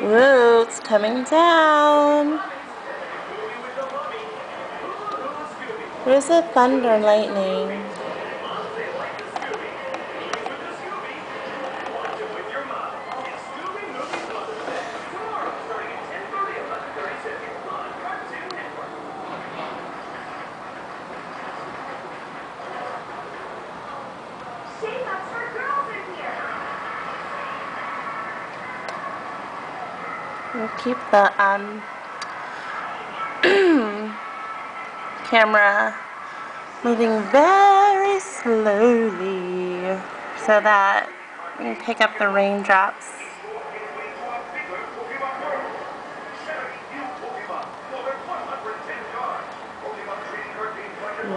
Woo, it's coming down. Where's the thunder and lightning? We'll keep the camera moving very slowly so that we can pick up the raindrops.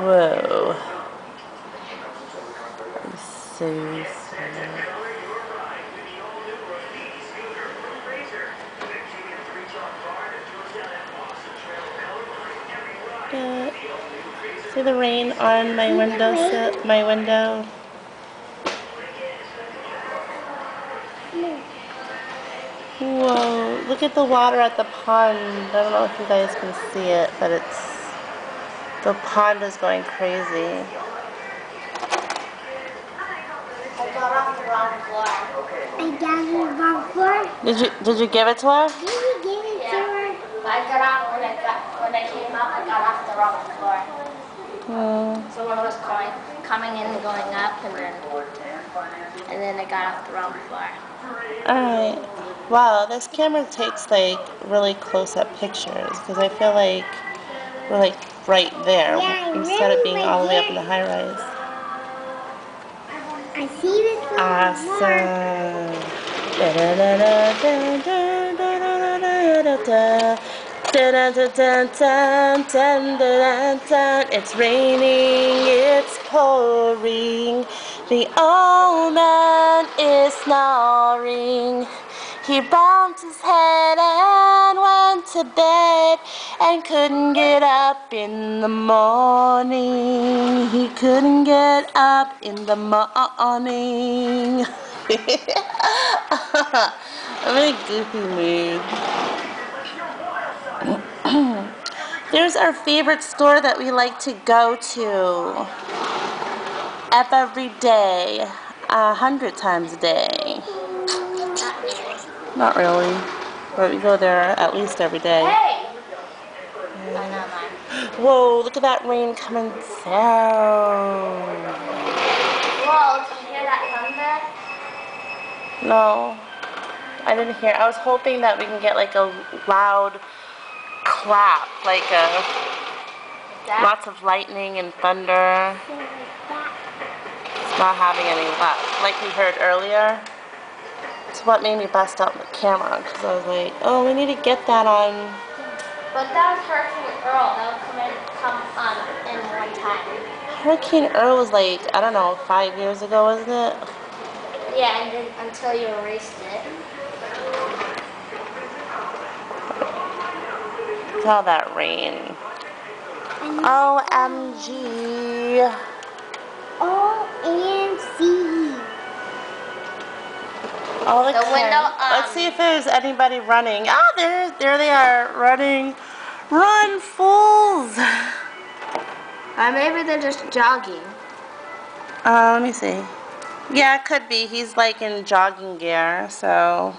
Whoa. I'm so sweet. See the rain on my window. Whoa, look at the water at the pond. I don't know if you guys can see it, but the pond is going crazy. I got off the wrong floor. I got off the wrong floor? Did you give it to her? Did you give it to her? I got off when I came up, I got off the wrong floor. So when I was coming in and going up, and then I got off the wrong floor. Alright. Wow, this camera takes like really close-up pictures because I feel like we're like right there instead of being all the way up in the high rise. I see this one. Awesome. It's raining, it's pouring. The old man is snoring. He bumped his head and went to bed and couldn't get up in the morning. He couldn't get up in the morning. I'm in a goofy mood. There's our favorite store that we like to go to every day, 100 times a day. Not really, but we go there at least every day. Hey! Whoa, look at that rain coming down. Whoa, did you hear that thunder? No, I didn't hear. I was hoping that we can get like a loud clap, like lots of lightning and thunder. It's not having any luck, like we heard earlier. It's what made me bust out the camera, because I was like, oh, we need to get that on. But that was Hurricane Earl. That would come on in one time. Hurricane Earl was like, I don't know, 5 years ago, wasn't it? Yeah, and then until you erased it. Look at all that rain. OMG. OMC. All the window. Let's see if there's anybody running. Ah, there they are, running. Run, fools! Maybe they're just jogging. Let me see. Yeah, it could be. He's like in jogging gear, so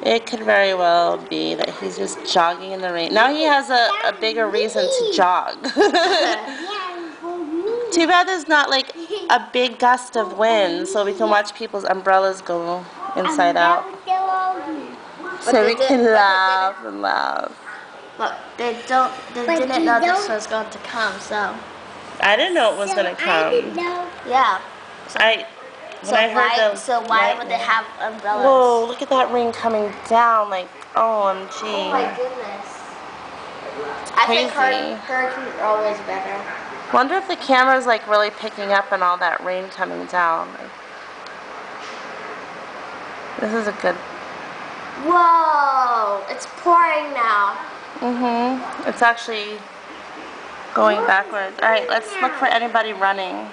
it could very well be that he's just jogging in the rain. Now he has a bigger reason to jog. Too bad there's not like a big gust of wind so we can watch people's umbrellas go inside out. So we can laugh and laugh. But they didn't know this was going to come, so. I didn't know it was going to come. Yeah. So why would they have umbrellas? Whoa, look at that rain coming down, like, OMG. Oh my goodness. I think Hurricane Earl was better. Wonder if the camera's like really picking up on all that rain coming down. This is a good. Whoa! It's pouring now. It's actually going backwards. All right, let's look for anybody running.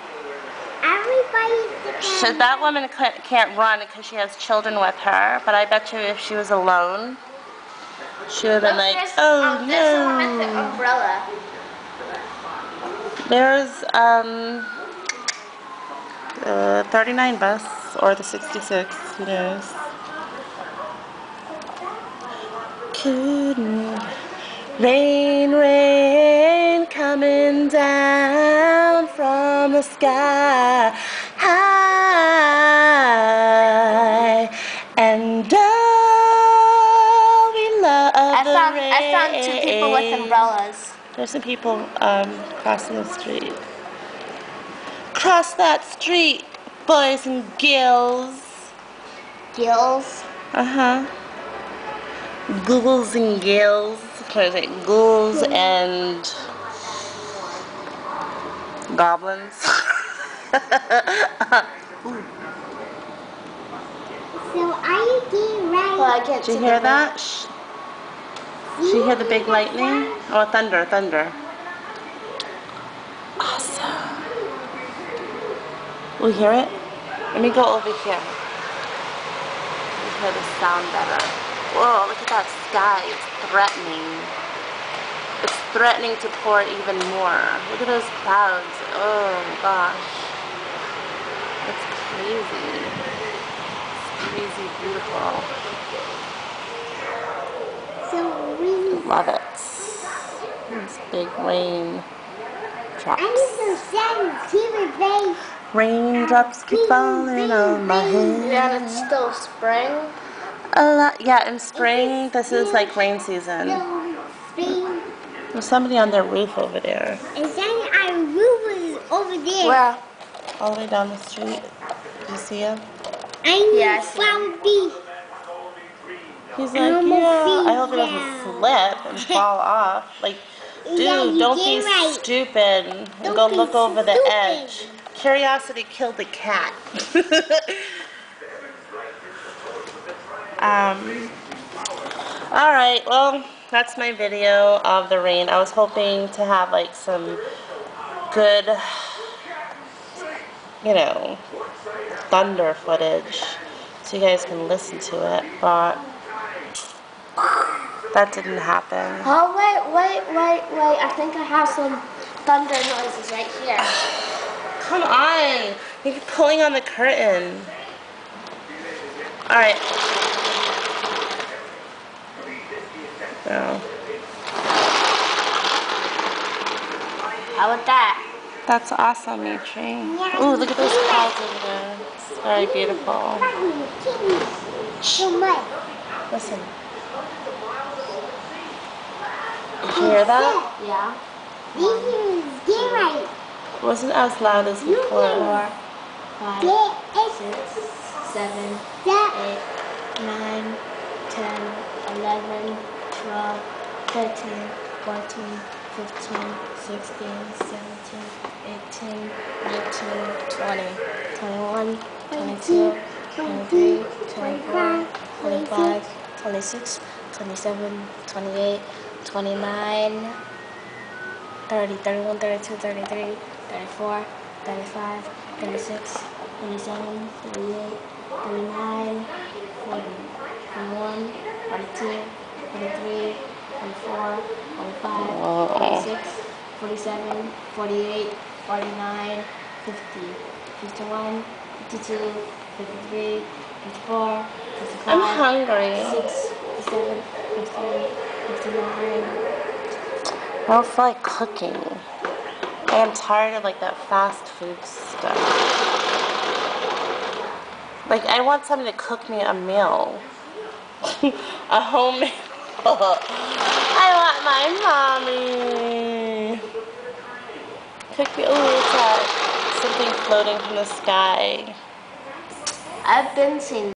So that woman can't run because she has children with her, but I bet you if she was alone, she would have been like, oh There's the one with the no. umbrella. There's 39 bus or the 66, who knows. Couldn't rain, rain coming down from the sky high, and oh, we love the rain. I found 2 people with umbrellas. There's some people crossing the street. Cross that street, boys and girls. Gills. Uh-huh. Ghouls and gills. What is it? Ghouls and goblins. So are you getting ready? Well, I get Did you hear that? Shh. Did you hear the big lightning? Oh, thunder, thunder. Awesome. Will you hear it? Let me go over here. You hear the sound better. Whoa, look at that sky. It's threatening. It's threatening to pour even more. Look at those clouds. Oh gosh. It's crazy. It's crazy beautiful. So we Love it. This big rain drops. I need some sand here today. Raindrops keep falling on my head. Yeah, and it's still spring. Yeah, in spring, this is like rain season. So spring. There's somebody on their roof over there. And then our roof is over there. Where? All the way down the street. Do you see him? I need Yeah, I see flower bee. He's I like, almost yeah, see I hope he doesn't you. slip and fall off. Like, dude, Yeah, you don't did be right. stupid and Don't go be look over the stupid. edge. Curiosity killed the cat. Alright, well, that's my video of the rain. I was hoping to have like some good, you know, thunder footage so you guys can listen to it, but that didn't happen. Oh, wait. I think I have some thunder noises right here. Come on, you're pulling on the curtain. Alright. No. How about that? That's awesome, Mitri. Ooh, look at those clouds over there. It's very beautiful. So much. Listen. Did you hear that? Yeah. This is get right. It wasn't as loud as before. 5, Get 6, 7, that. 8, 9, 10, 11, 12, 13, 14, 15, 16, 17, 18, 19, 20, 21, 22, 23, 24, 25, 26, 27, 28, 29, 30, 31, 32, 33, 34, 35, 36, 37, 38, 39, 40, 41, 42, 43, 44, 45, 46, 47, 48, 49, 50, 51, 52, 53, 54, 55, I'm hungry. 56, 57, 58, 59. I don't feel like cooking. I am tired of like that fast food stuff. Like I want somebody to cook me a meal. A home meal. I want my mommy. Cook me. Oh, it's that something floating from the sky. I've been seeing